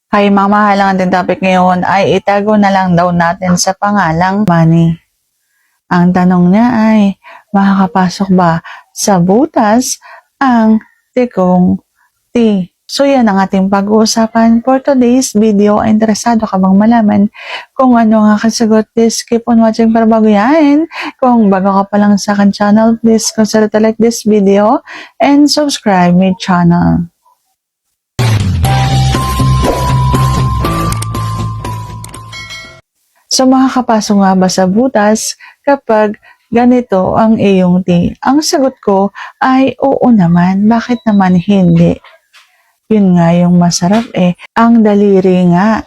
Hay mga mahal, ang ating topic ngayon ay itago na lang daw natin sa pangalang money. Ang tanong niya ay, makakapasok ba sa butas ang tikong T? So yan ang ating pag-uusapan for today's video. Interesado ka bang malaman kung ano ang aking sagot? Please keep on watching para bago yan. Kung bago ka pa lang sa akin channel, please consider to like this video and subscribe my channel. So makakapasok nga ba sa butas kapag ganito ang iyong T? Ang sagot ko ay oo naman. Bakit naman hindi? Yun nga yung masarap Ang daliri nga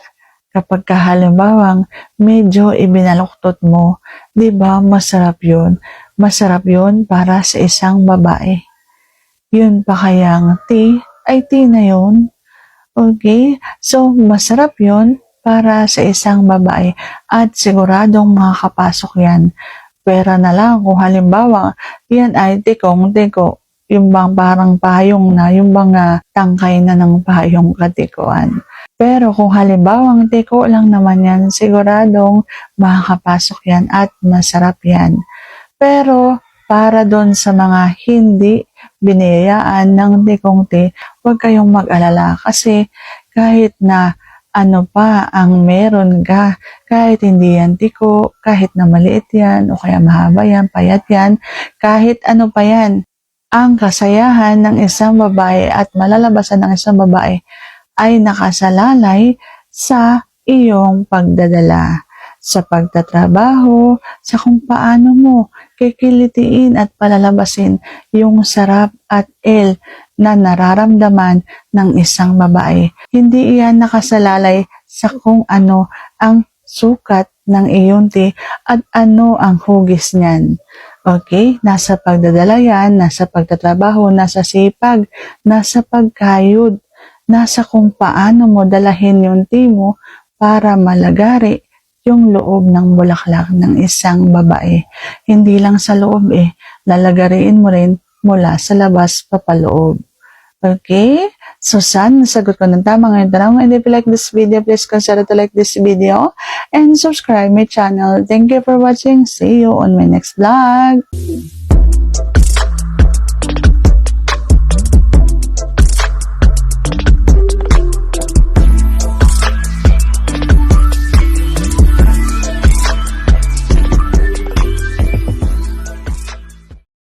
kapag halimbawang medyo ibinaluktot mo, 'di ba masarap yun? Masarap yun para sa isang babae. Yun pa kayang T ay T na yun. Okay? So masarap yun para sa isang babae at siguradong makakapasok yan. Pera na lang kung halimbawa yan ay tikong-tiko, yung bang parang payong na, yung bang tangkay na ng payong katikuan. Pero kung halimbawang tiko lang naman yan, siguradong makakapasok yan at masarap yan. Pero para doon sa mga hindi biniyayaan ng tikong-ti, huwag kayong mag-alala kasi kahit na ano pa ang meron ka, kahit hindi yan tiko, kahit na maliit yan, o kaya mahaba yan, payat yan, kahit ano pa yan, ang kasayahan ng isang babae at malalabasan ng isang babae ay nakasalalay sa iyong pagdadala, sa pagtatrabaho, sa kung paano mo kikilitiin at palalabasin yung sarap at na nararamdaman ng isang babae. Hindi iyan nakasalalay sa kung ano ang sukat ng iyong T at ano ang hugis niyan. Okay? Nasa pagdadala yan, nasa pagtatrabaho, nasa sipag, nasa pagkayod, nasa kung paano mo dalahin yung T mo para malagari yung loob ng bulaklak ng isang babae. Hindi lang sa loob lalagariin mo rin mula sa labas papaloob. Okay? So, sana nasagot ko ng tama ngayon tanong. And if you like this video, please consider to like this video and subscribe my channel. Thank you for watching. See you on my next vlog.